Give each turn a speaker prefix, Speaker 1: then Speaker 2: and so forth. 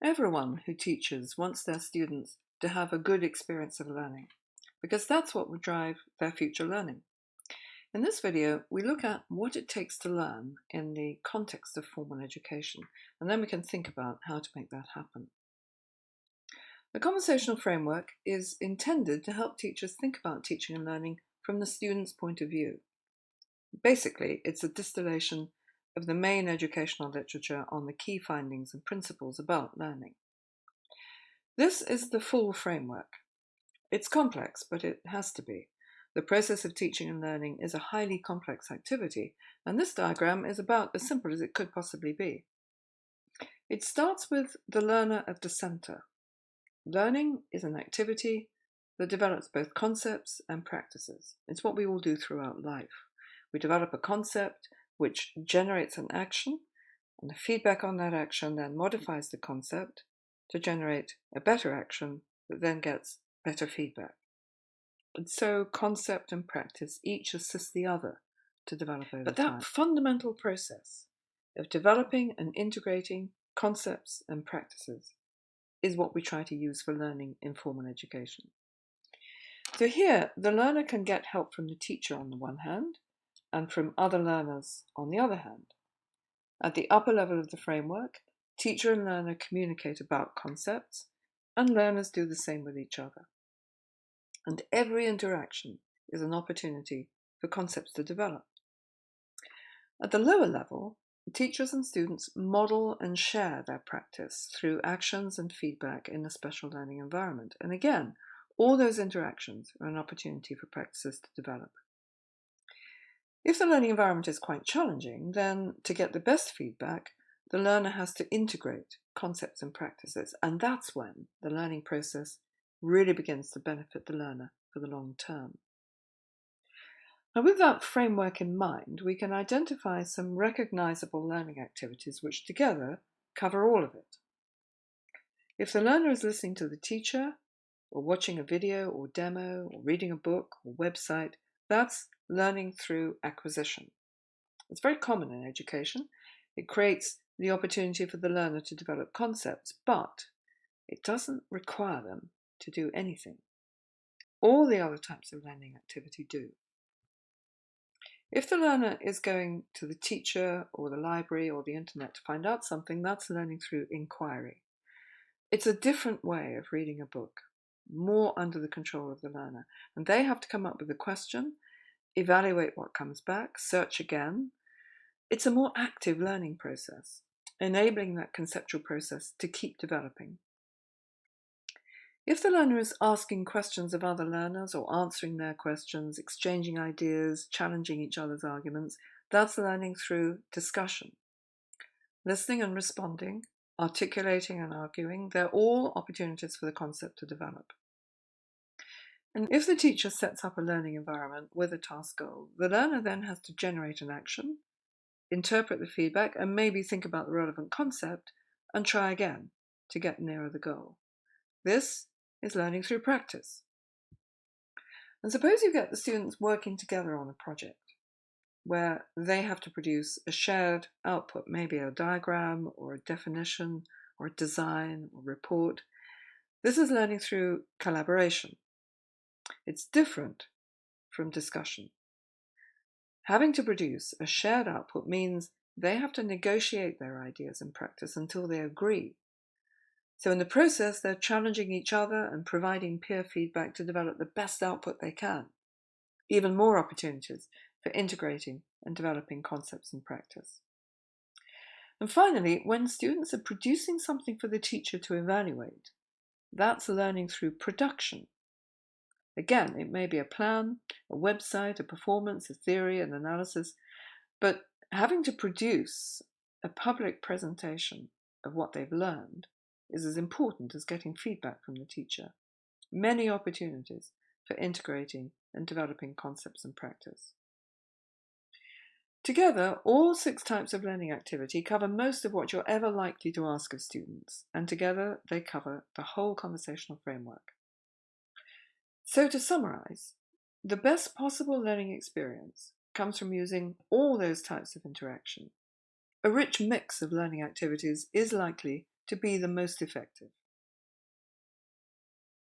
Speaker 1: Everyone who teaches wants their students to have a good experience of learning, because that's what will drive their future learning. In this video, we look at what it takes to learn in the context of formal education, and then we can think about how to make that happen. The conversational framework is intended to help teachers think about teaching and learning from the student's point of view. Basically, it's a distillation of the main educational literature on the key findings and principles about learning. This is the full framework. It's complex, but it has to be. The process of teaching and learning is a highly complex activity, and this diagram is about as simple as it could possibly be. It starts with the learner at the center. Learning is an activity that develops both concepts and practices. It's what we all do throughout life. We develop a concept which generates an action, and the feedback on that action then modifies the concept to generate a better action that then gets better feedback. And so concept and practice each assist the other to develop over time. But that fundamental process of developing and integrating concepts and practices is what we try to use for learning in formal education. So here, the learner can get help from the teacher on the one hand, and from other learners on the other hand. At the upper level of the framework, teacher and learner communicate about concepts, and learners do the same with each other. And every interaction is an opportunity for concepts to develop. At the lower level, teachers and students model and share their practice through actions and feedback in a special learning environment. And again, all those interactions are an opportunity for practices to develop. If the learning environment is quite challenging, then to get the best feedback, the learner has to integrate concepts and practices, and that's when the learning process really begins to benefit the learner for the long term. Now, with that framework in mind, we can identify some recognizable learning activities which together cover all of it. If the learner is listening to the teacher, or watching a video or demo, or reading a book or website, that's learning through acquisition. It's very common in education. It creates the opportunity for the learner to develop concepts, but it doesn't require them to do anything. All the other types of learning activity do. If the learner is going to the teacher or the library or the internet to find out something, that's learning through inquiry. It's a different way of reading a book, more under the control of the learner. And they have to come up with a question, evaluate what comes back, search again. It's a more active learning process, enabling that conceptual process to keep developing. If the learner is asking questions of other learners or answering their questions, exchanging ideas, challenging each other's arguments, that's learning through discussion. Listening and responding, articulating and arguing, they're all opportunities for the concept to develop. And if the teacher sets up a learning environment with a task goal, the learner then has to generate an action, interpret the feedback, and maybe think about the relevant concept and try again to get nearer the goal. This is learning through practice. And suppose you get the students working together on a project where they have to produce a shared output, maybe a diagram or a definition or a design or report. This is learning through collaboration. It's different from discussion. Having to produce a shared output means they have to negotiate their ideas in practice until they agree. So in the process, they're challenging each other and providing peer feedback to develop the best output they can. Even more opportunities for integrating and developing concepts in practice. And finally, when students are producing something for the teacher to evaluate, that's learning through production. Again, it may be a plan, a website, a performance, a theory, an analysis, but having to produce a public presentation of what they've learned is as important as getting feedback from the teacher. Many opportunities for integrating and developing concepts and practice. Together, all 6 types of learning activity cover most of what you're ever likely to ask of students, and together they cover the whole conversational framework. So to summarize, the best possible learning experience comes from using all those types of interaction. A rich mix of learning activities is likely to be the most effective.